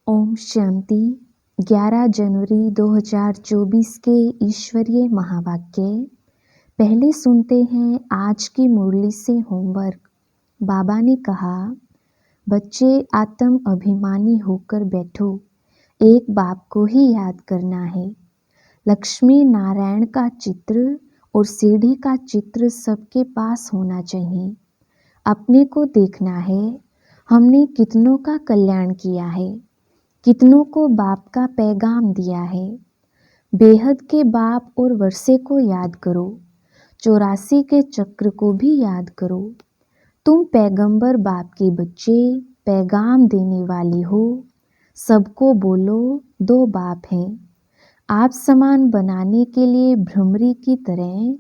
ओम शांति। 11 जनवरी 2024 के ईश्वरीय महावाक्य। पहले सुनते हैं आज की मुरली से होमवर्क। बाबा ने कहा, बच्चे आत्म अभिमानी होकर बैठो, एक बाप को ही याद करना है। लक्ष्मी नारायण का चित्र और सीढ़ी का चित्र सबके पास होना चाहिए। अपने को देखना है, हमने कितनों का कल्याण किया है, कितनों को बाप का पैगाम दिया है। बेहद के बाप और वर्षे को याद करो, 84 के चक्र को भी याद करो। तुम पैगंबर बाप के बच्चे, पैगाम देने वाली हो। सबको बोलो, 2 बाप हैं। आप समान बनाने के लिए भ्रमरी की तरह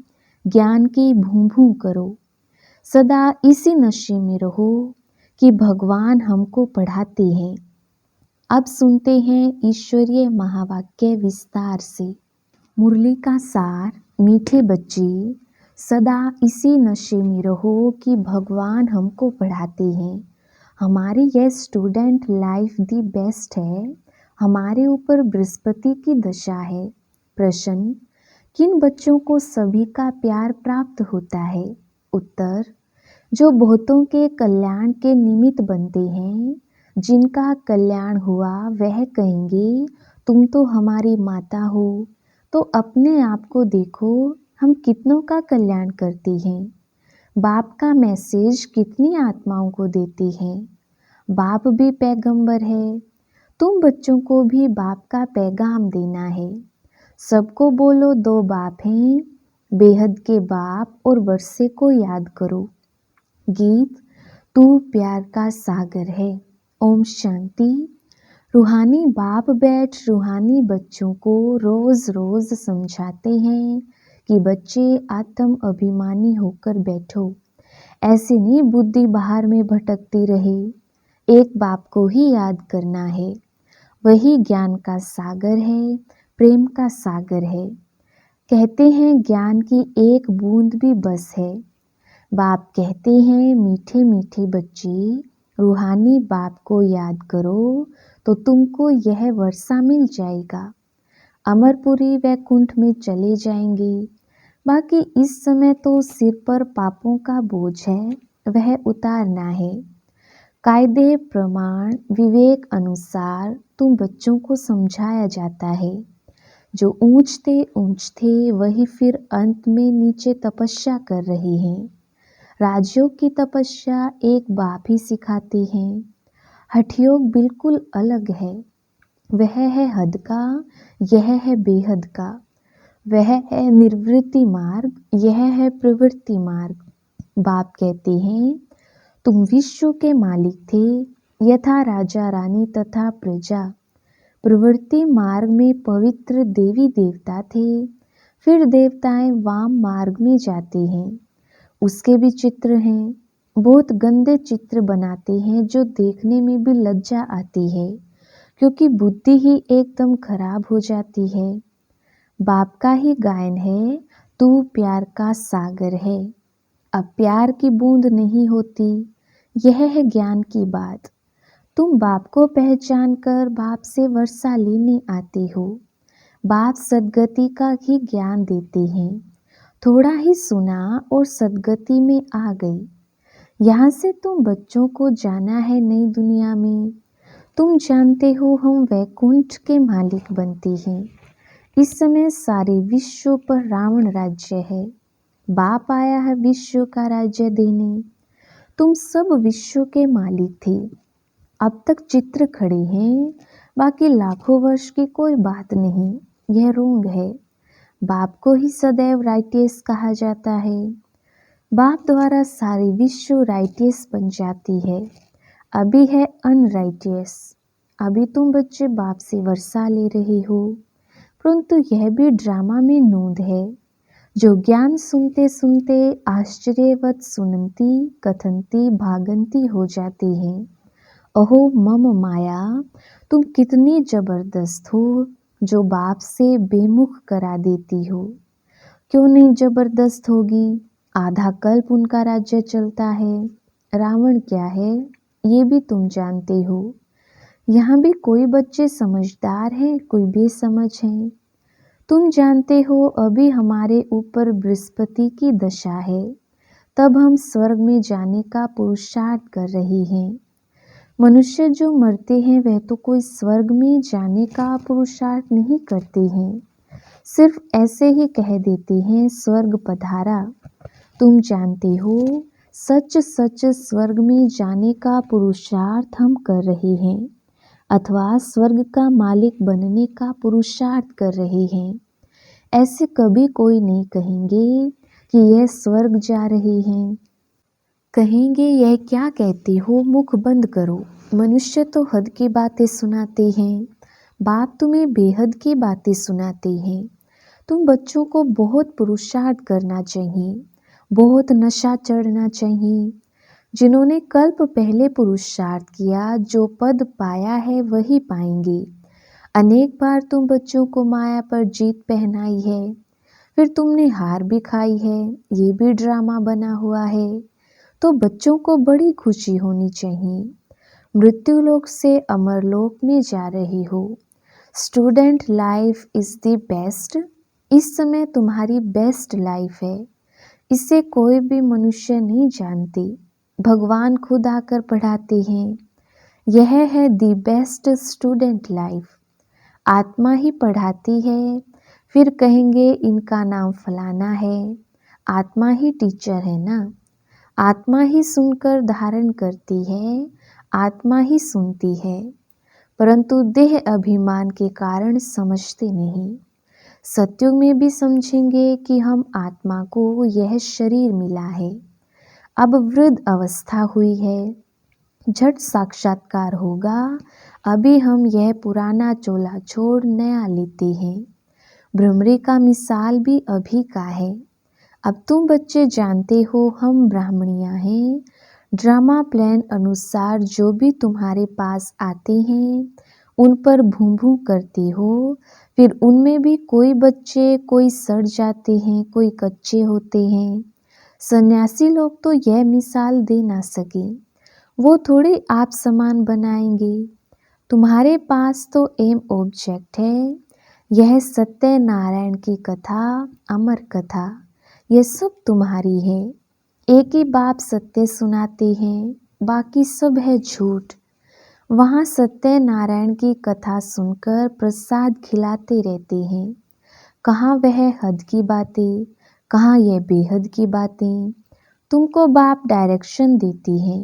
ज्ञान की भूं भूं करो। सदा इसी नशे में रहो कि भगवान हमको पढ़ाते हैं। अब सुनते हैं ईश्वरीय महावाक्य विस्तार से। मुरली का सार। मीठे बच्चे, सदा इसी नशे में रहो कि भगवान हमको पढ़ाते हैं। हमारी यह स्टूडेंट लाइफ दी बेस्ट है। हमारे ऊपर बृहस्पति की दशा है। प्रश्न, किन बच्चों को सभी का प्यार प्राप्त होता है? उत्तर, जो बहुतों के कल्याण के निमित्त बनते हैं। जिनका कल्याण हुआ वह कहेंगे, तुम तो हमारी माता हो। तो अपने आप को देखो, हम कितनों का कल्याण करते हैं। बाप का मैसेज कितनी आत्माओं को देते हैं। बाप भी पैगंबर है। तुम बच्चों को भी बाप का पैगाम देना है। सबको बोलो, 2 बाप हैं। बेहद के बाप और वर्षे को याद करो। गीत, तू प्यार का सागर है। ओम शांति। रूहानी बाप बैठ रूहानी बच्चों को रोज रोज समझाते हैं कि बच्चे आत्म अभिमानी होकर बैठो। ऐसे नहीं बुद्धि बाहर में भटकती रहे। एक बाप को ही याद करना है। वही ज्ञान का सागर है, प्रेम का सागर है। कहते हैं ज्ञान की एक बूंद भी बस है। बाप कहते हैं, मीठे मीठे बच्चे, रूहानी बाप को याद करो तो तुमको यह वर्षा मिल जाएगा। अमरपुरी वैकुंठ में चले जाएंगे। बाकी इस समय तो सिर पर पापों का बोझ है, वह उतारना है। कायदे प्रमाण विवेक अनुसार तुम बच्चों को समझाया जाता है। जो ऊंच थे वही फिर अंत में नीचे तपस्या कर रहे हैं। राजयोग की तपस्या एक बाप ही सिखाते हैं। हठयोग बिल्कुल अलग है। वह है हद का, यह है बेहद का। वह है निर्वृत्ति मार्ग, यह है प्रवृत्ति मार्ग। बाप कहते हैं, तुम विश्व के मालिक थे, यथा राजा रानी तथा प्रजा। प्रवृत्ति मार्ग में पवित्र देवी देवता थे। फिर देवताएं वाम मार्ग में जाते हैं। उसके भी चित्र हैं। बहुत गंदे चित्र बनाते हैं जो देखने में भी लज्जा आती है, क्योंकि बुद्धि ही एकदम खराब हो जाती है। बाप का ही गायन है, तू प्यार का सागर है। अब प्यार की बूंद नहीं होती, यह है ज्ञान की बात। तुम बाप को पहचान कर बाप से वर्षा लेने आते हो। बाप सद्गति का ही ज्ञान देते हैं। थोड़ा ही सुना और सद्गति में आ गई। यहाँ से तुम बच्चों को जाना है नई दुनिया में। तुम जानते हो हम वैकुंठ के मालिक बनते हैं। इस समय सारे विश्व पर रावण राज्य है। बाप आया है विश्व का राज्य देने। तुम सब विश्व के मालिक थे। अब तक चित्र खड़े हैं, बाकी लाखों वर्ष की कोई बात नहीं। यह रोंग है। बाप को ही सदैव राइटियस कहा जाता है। बाप द्वारा सारी विश्व राइटियस बन जाती है। अभी है अनराइटियस। अभी तुम बच्चे बाप से वर्षा ले रहे हो, परंतु यह भी ड्रामा में नोंद है। जो ज्ञान सुनते सुनते आश्चर्यवत सुनती कथनती भागंती हो जाती हैं। अहो मम माया, तुम कितनी जबरदस्त हो जो बाप से बेमुख करा देती हो। क्यों नहीं जबरदस्त होगी? आधा कल्प उनका राज्य चलता है। रावण क्या है ये भी तुम जानते हो। यहाँ भी कोई बच्चे समझदार हैं, कोई बेसमझ हैं। तुम जानते हो अभी हमारे ऊपर बृहस्पति की दशा है, तब हम स्वर्ग में जाने का पुरुषार्थ कर रहे हैं। मनुष्य जो मरते हैं वह तो कोई स्वर्ग में जाने का पुरुषार्थ नहीं करते हैं, सिर्फ ऐसे ही कह देते हैं स्वर्ग पधारा। तुम जानते हो सच सच स्वर्ग में जाने का पुरुषार्थ हम कर रहे हैं, अथवा स्वर्ग का मालिक बनने का पुरुषार्थ कर रहे हैं। ऐसे कभी कोई नहीं कहेंगे कि यह स्वर्ग जा रहे हैं। कहेंगे यह क्या कहते हो, मुख बंद करो। मनुष्य तो हद की बातें सुनाते हैं, बाप तुम्हें बेहद की बातें सुनाते हैं। तुम बच्चों को बहुत पुरुषार्थ करना चाहिए, बहुत नशा चढ़ना चाहिए। जिन्होंने कल्प पहले पुरुषार्थ किया, जो पद पाया है वही पाएंगे। अनेक बार तुम बच्चों को माया पर जीत पहनाई है, फिर तुमने हार भी खाई है, ये भी ड्रामा बना हुआ है। तो बच्चों को बड़ी खुशी होनी चाहिए। मृत्यु लोक से अमर लोक में जा रहे हो। Student life is the best. इस समय तुम्हारी बेस्ट लाइफ है, इसे कोई भी मनुष्य नहीं जानते। भगवान खुद आकर पढ़ाते हैं। यह है द बेस्ट स्टूडेंट लाइफ। आत्मा ही पढ़ाती है, फिर कहेंगे इनका नाम फलाना है। आत्मा ही टीचर है ना। आत्मा ही सुनकर धारण करती है, आत्मा ही सुनती है, परंतु देह अभिमान के कारण समझते नहीं। सत्युग में भी समझेंगे कि हम आत्मा को यह शरीर मिला है, अब वृद्ध अवस्था हुई है, झट साक्षात्कार होगा। अभी हम यह पुराना चोला छोड़ नया लेते हैं। भ्रमरी का मिसाल भी अभी का है। अब तुम बच्चे जानते हो हम ब्राह्मणियाँ हैं। ड्रामा प्लान अनुसार जो भी तुम्हारे पास आते हैं उन पर भूं भूं करते हो। फिर उनमें भी कोई बच्चे कोई सड़ जाते हैं, कोई कच्चे होते हैं। सन्यासी लोग तो यह मिसाल दे ना सके, वो थोड़ी आप समान बनाएंगे। तुम्हारे पास तो एम ऑब्जेक्ट है। यह सत्यनारायण की कथा, अमर कथा, यह सब तुम्हारी है। एक ही बाप सत्य सुनाते हैं, बाकी सब है झूठ। वहाँ सत्यनारायण की कथा सुनकर प्रसाद खिलाते रहते हैं। कहाँ वह हद की बातें, कहाँ यह बेहद की बातें। तुमको बाप डायरेक्शन देती है,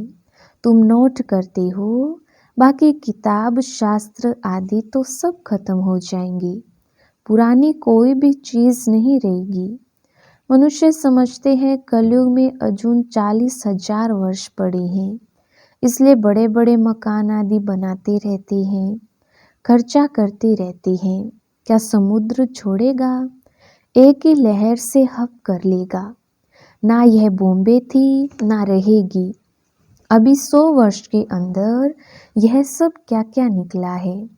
तुम नोट करते हो। बाकी किताब शास्त्र आदि तो सब खत्म हो जाएंगी, पुरानी कोई भी चीज़ नहीं रहेगी। मनुष्य समझते हैं कलयुग में अजून 40,000 वर्ष पड़े हैं, इसलिए बड़े बड़े मकान आदि बनाते रहते हैं, खर्चा करते रहते हैं। क्या समुद्र छोड़ेगा? एक ही लहर से हप कर लेगा। ना यह बॉम्बे थी ना रहेगी। अभी 100 वर्ष के अंदर यह सब क्या क्या निकला है।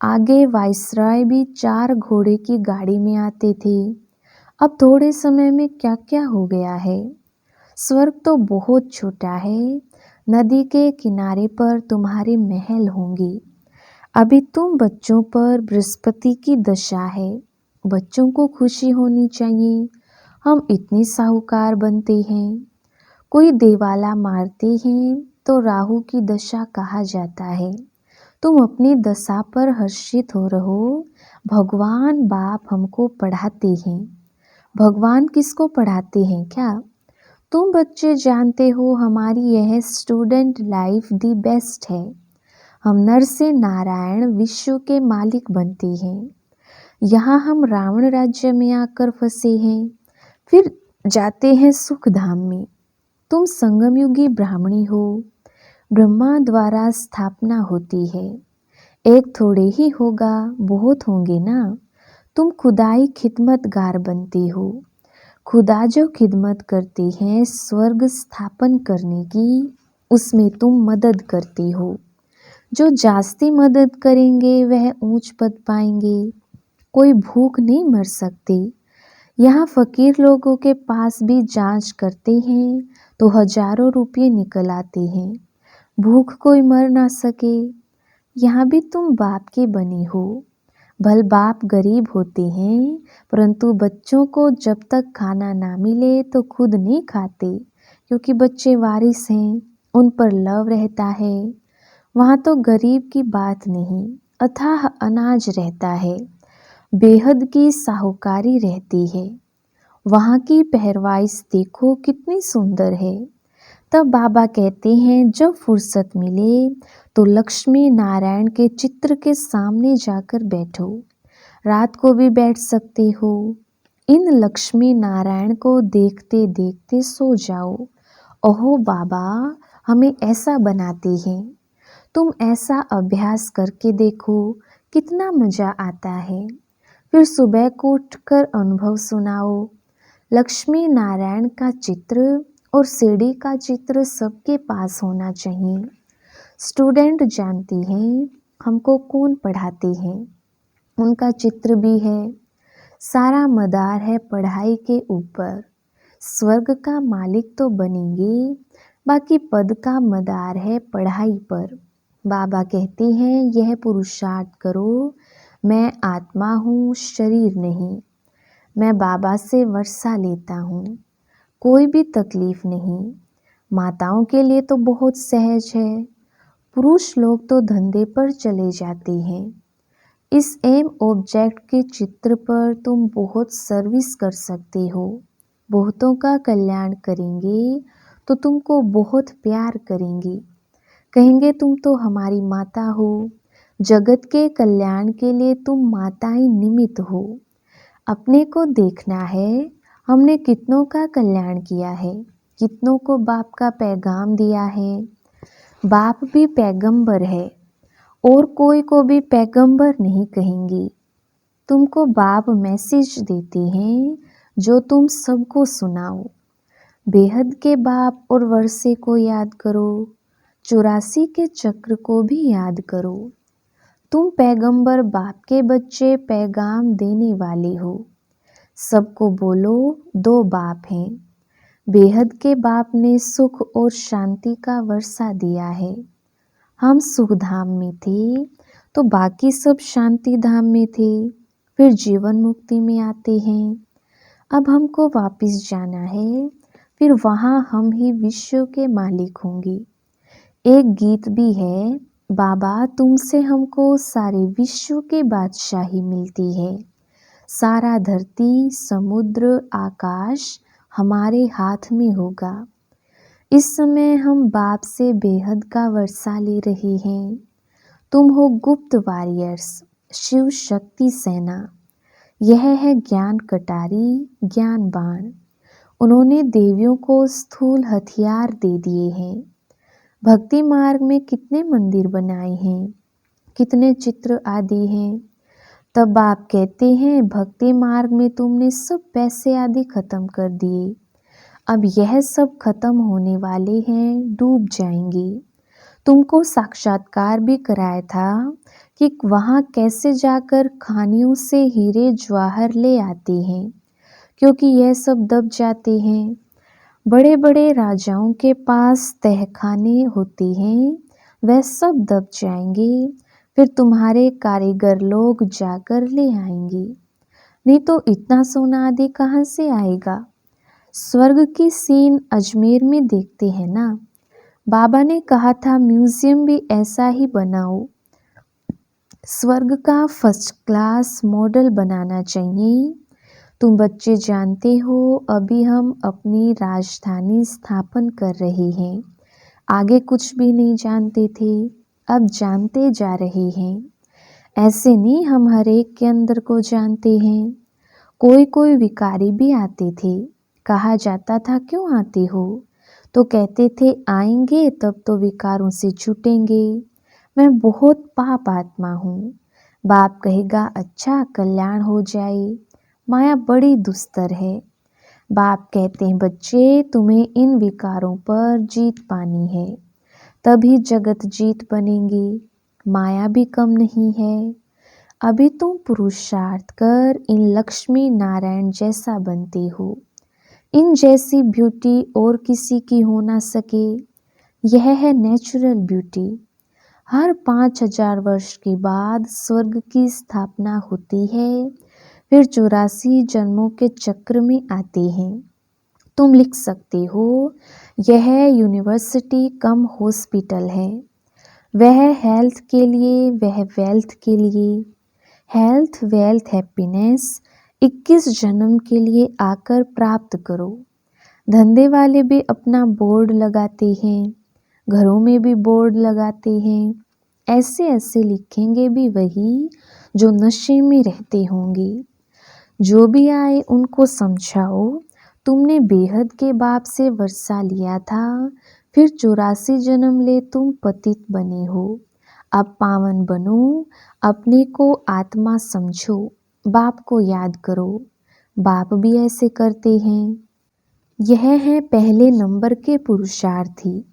आगे वाइसराय भी 4 घोड़े की गाड़ी में आते थे, अब थोड़े समय में क्या क्या हो गया है। स्वर्ग तो बहुत छोटा है, नदी के किनारे पर तुम्हारे महल होंगे। अभी तुम बच्चों पर बृहस्पति की दशा है, बच्चों को खुशी होनी चाहिए। हम इतने साहूकार बनते हैं, कोई देवाला मारते हैं तो राहु की दशा कहा जाता है। तुम अपनी दशा पर हर्षित हो रहो। भगवान बाप हमको पढ़ाते हैं। भगवान किसको पढ़ाते हैं क्या? तुम बच्चे जानते हो हमारी यह स्टूडेंट लाइफ दी बेस्ट है। हम नर से नारायण विश्व के मालिक बनते हैं। यहाँ हम रावण राज्य में आकर फंसे हैं, फिर जाते हैं सुख धाम में। तुम संगमयुगी ब्राह्मणी हो, ब्रह्मा द्वारा स्थापना होती है। एक थोड़े ही होगा, बहुत होंगे ना। तुम खुदाई खिदमतगार बनते हो। खुदा जो खिदमत करते हैं स्वर्ग स्थापन करने की, उसमें तुम मदद करते हो। जो जास्ती मदद करेंगे वह ऊंच पद पाएंगे। कोई भूख नहीं मर सकते। यहाँ फकीर लोगों के पास भी जांच करते हैं तो हजारों रुपये निकल आते हैं। भूख कोई मर ना सके। यहाँ भी तुम बाप के बने हो। भल बाप गरीब होते हैं, परंतु बच्चों को जब तक खाना ना मिले तो खुद नहीं खाते, क्योंकि बच्चे वारिस हैं, उन पर लव रहता है। वहाँ तो गरीब की बात नहीं, अथाह अनाज रहता है, बेहद की साहूकारी रहती है। वहाँ की पहरवाइश देखो कितनी सुंदर है। तब बाबा कहते हैं जब फुर्सत मिले तो लक्ष्मी नारायण के चित्र के सामने जाकर बैठो। रात को भी बैठ सकते हो। इन लक्ष्मी नारायण को देखते देखते सो जाओ। ओहो बाबा, हमें ऐसा बनाते हैं। तुम ऐसा अभ्यास करके देखो, कितना मजा आता है। फिर सुबह को उठकर अनुभव सुनाओ। लक्ष्मी नारायण का चित्र और सीढ़ी का चित्र सबके पास होना चाहिए। स्टूडेंट जानती हैं हमको कौन पढ़ाते हैं, उनका चित्र भी है। सारा मदार है पढ़ाई के ऊपर। स्वर्ग का मालिक तो बनेंगे, बाकी पद का मदार है पढ़ाई पर। बाबा कहते हैं यह पुरुषार्थ करो, मैं आत्मा हूँ, शरीर नहीं। मैं बाबा से वर्षा लेता हूँ, कोई भी तकलीफ नहीं। माताओं के लिए तो बहुत सहज है, पुरुष लोग तो धंधे पर चले जाते हैं। इस एम ऑब्जेक्ट के चित्र पर तुम बहुत सर्विस कर सकते हो। बहुतों का कल्याण करेंगे तो तुमको बहुत प्यार करेंगे, कहेंगे तुम तो हमारी माता हो। जगत के कल्याण के लिए तुम माताएं निमित्त हो। अपने को देखना है, हमने कितनों का कल्याण किया है, कितनों को बाप का पैगाम दिया है। बाप भी पैगंबर है और कोई को भी पैगंबर नहीं कहेंगे। तुमको बाप मैसेज देते हैं जो तुम सबको सुनाओ। बेहद के बाप और वर्षे को याद करो, 84 के चक्र को भी याद करो। तुम पैगंबर बाप के बच्चे पैगाम देने वाले हो। सबको बोलो दो बाप हैं। बेहद के बाप ने सुख और शांति का वर्षा दिया है। हम सुख धाम में थे तो बाकी सब शांति धाम में थे, फिर जीवन मुक्ति में आते हैं। अब हमको वापस जाना है, फिर वहाँ हम ही विश्व के मालिक होंगे। एक गीत भी है, बाबा तुमसे हमको सारे विश्व के बादशाही मिलती है। सारा धरती समुद्र आकाश हमारे हाथ में होगा। इस समय हम बाप से बेहद का वर्षा ले रहे हैं। तुम हो गुप्त वॉरियर्स, शिव शक्ति सेना। यह है ज्ञान कटारी, ज्ञान बाण। उन्होंने देवियों को स्थूल हथियार दे दिए हैं। भक्ति मार्ग में कितने मंदिर बनाए हैं, कितने चित्र आदि हैं। तब आप कहते हैं भक्ति मार्ग में तुमने सब पैसे आदि खत्म कर दिए। अब यह सब खत्म होने वाले हैं, डूब जाएंगे। तुमको साक्षात्कार भी कराया था कि वहाँ कैसे जाकर खानियों से हीरे जवाहर ले आते हैं, क्योंकि यह सब दब जाते हैं। बड़े बड़े राजाओं के पास तहखाने होते हैं, वह सब दब जाएंगे। फिर तुम्हारे कारीगर लोग जाकर ले आएंगे। नहीं तो इतना सोना आदि कहाँ से आएगा। स्वर्ग की सीन अजमेर में देखते हैं ना। बाबा ने कहा था म्यूजियम भी ऐसा ही बनाओ। स्वर्ग का फर्स्ट क्लास मॉडल बनाना चाहिए। तुम बच्चे जानते हो अभी हम अपनी राजधानी स्थापन कर रहे हैं। आगे कुछ भी नहीं जानते थे, अब जानते जा रहे हैं। ऐसे नहीं हम हर एक के अंदर को जानते हैं। कोई कोई विकारी भी आते थे, कहा जाता था क्यों आते हो, तो कहते थे आएंगे तब तो विकारों से छूटेंगे। मैं बहुत पाप आत्मा हूँ। बाप कहेगा अच्छा कल्याण हो जाए। माया बड़ी दुस्तर है। बाप कहते हैं बच्चे तुम्हें इन विकारों पर जीत पानी है, तभी जगत जीत बनेंगी। माया भी कम नहीं है। अभी तुम पुरुषार्थ कर इन लक्ष्मी नारायण जैसा बनते हो। इन जैसी ब्यूटी और किसी की हो ना सके। यह है नेचुरल ब्यूटी। हर 5000 वर्ष के बाद स्वर्ग की स्थापना होती है, फिर 84 जन्मों के चक्र में आते हैं। तुम लिख सकते हो, यह यूनिवर्सिटी कम हॉस्पिटल है। वह हेल्थ के लिए, वह वेल्थ के लिए। हेल्थ, वेल्थ, हैप्पीनेस 21 जन्म के लिए आकर प्राप्त करो। धंधे वाले भी अपना बोर्ड लगाते हैं, घरों में भी बोर्ड लगाते हैं। ऐसे ऐसे लिखेंगे भी वही जो नशे में रहते होंगे। जो भी आए उनको समझाओ, तुमने बेहद के बाप से वर्षा लिया था, फिर 84 जन्म ले तुम पतित बने हो। अब पावन बनो, अपने को आत्मा समझो, बाप को याद करो। बाप भी ऐसे करते हैं। यह है पहले नंबर के पुरुषार्थी।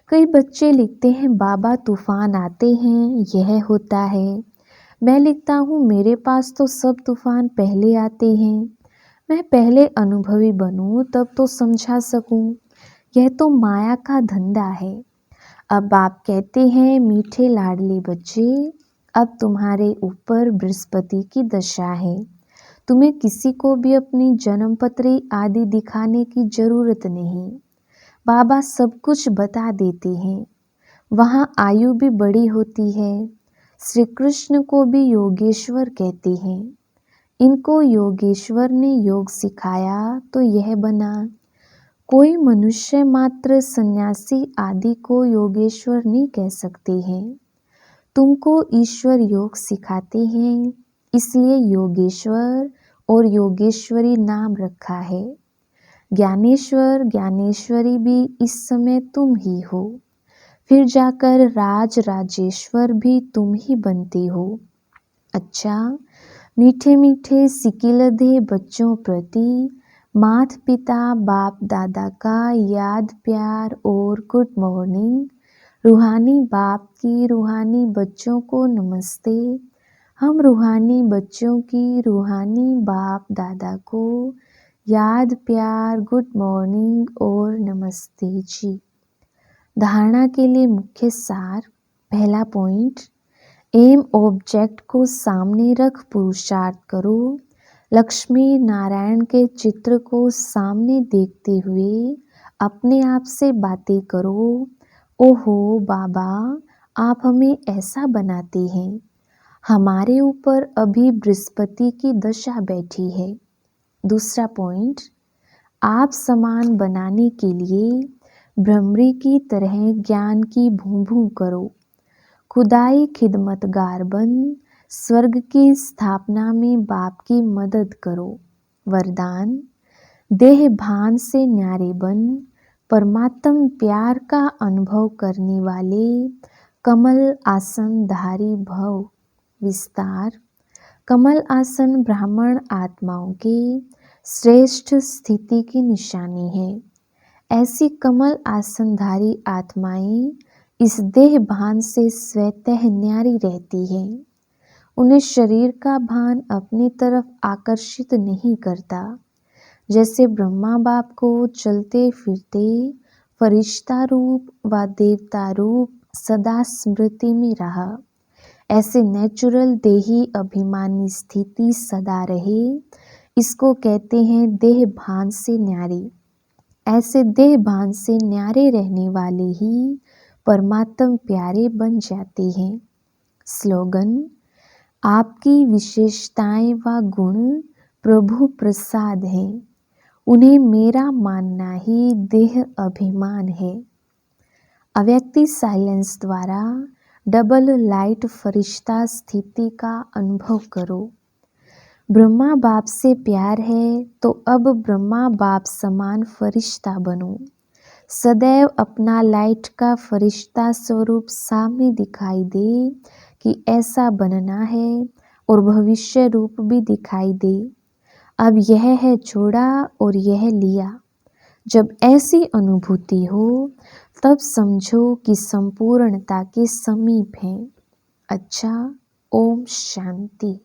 कई बच्चे लिखते हैं बाबा तूफान आते हैं, यह होता है। मैं लिखता हूँ मेरे पास तो सब तूफान पहले आते हैं। मैं पहले अनुभवी बनूं तब तो समझा सकूं। यह तो माया का धंधा है। अब आप कहते हैं मीठे लाडले बच्चे, अब तुम्हारे ऊपर बृहस्पति की दशा है। तुम्हें किसी को भी अपनी जन्मपत्री आदि दिखाने की जरूरत नहीं। बाबा सब कुछ बता देते हैं। वहाँ आयु भी बड़ी होती है। श्री कृष्ण को भी योगेश्वर कहते हैं। इनको योगेश्वर ने योग सिखाया तो यह बना। कोई मनुष्य मात्र सन्यासी आदि को योगेश्वर नहीं कह सकते हैं। तुमको ईश्वर योग सिखाते हैं, इसलिए योगेश्वर और योगेश्वरी नाम रखा है। ज्ञानेश्वर, ज्ञानेश्वरी भी इस समय तुम ही हो। फिर जाकर राज राजेश्वर भी तुम ही बनते हो। अच्छा, मीठे मीठे सिकिलधे बच्चों प्रति माता पिता बाप दादा का याद प्यार और गुड मॉर्निंग। रूहानी बाप की रूहानी बच्चों को नमस्ते। हम रूहानी बच्चों की रूहानी बाप दादा को याद प्यार गुड मॉर्निंग और नमस्ते जी। धारणा के लिए मुख्य सार। पहला पॉइंट, एम ऑब्जेक्ट को सामने रख पुरुषार्थ करो। लक्ष्मी नारायण के चित्र को सामने देखते हुए अपने आप से बातें करो। ओहो बाबा, आप हमें ऐसा बनाते हैं। हमारे ऊपर अभी बृहस्पति की दशा बैठी है। दूसरा पॉइंट, आप समान बनाने के लिए भ्रमरी की तरह ज्ञान की भूं भूं करो। खुदाई खिदमतगार बन, स्वर्ग की स्थापना में बाप की मदद करो। वरदान, देह भान से न्यारे बन, परमात्म प्यार का अनुभव करने वाले कमल आसन धारी भव। विस्तार, कमल आसन ब्राह्मण आत्माओं के श्रेष्ठ स्थिति की निशानी है। ऐसी कमल आसनधारी आत्माएं इस देह भान से स्वतः न्यारी रहती हैं। उन्हें शरीर का भान अपनी तरफ आकर्षित नहीं करता। जैसे ब्रह्मा बाप को चलते फिरते फरिश्ता रूप व देवता रूप सदा स्मृति में रहा, ऐसे नेचुरल देही अभिमानी स्थिति सदा रहे। इसको कहते हैं देह भान से न्यारे। ऐसे देह भान से न्यारे रहने वाले ही परमात्म प्यारे बन जाते हैं। स्लोगन, आपकी विशेषताएं व गुण प्रभु प्रसाद हैं, उन्हें मेरा मानना ही देह अभिमान है। अव्यक्ति साइलेंस द्वारा डबल लाइट फरिश्ता स्थिति का अनुभव करो। ब्रह्मा बाप से प्यार है तो अब ब्रह्मा बाप समान फरिश्ता बनो। सदैव अपना लाइट का फरिश्ता स्वरूप सामने दिखाई दे कि ऐसा बनना है, और भविष्य रूप भी दिखाई दे। अब यह है छोड़ा और यह लिया। जब ऐसी अनुभूति हो तब समझो कि संपूर्णता के समीप है। अच्छा, ओम शांति।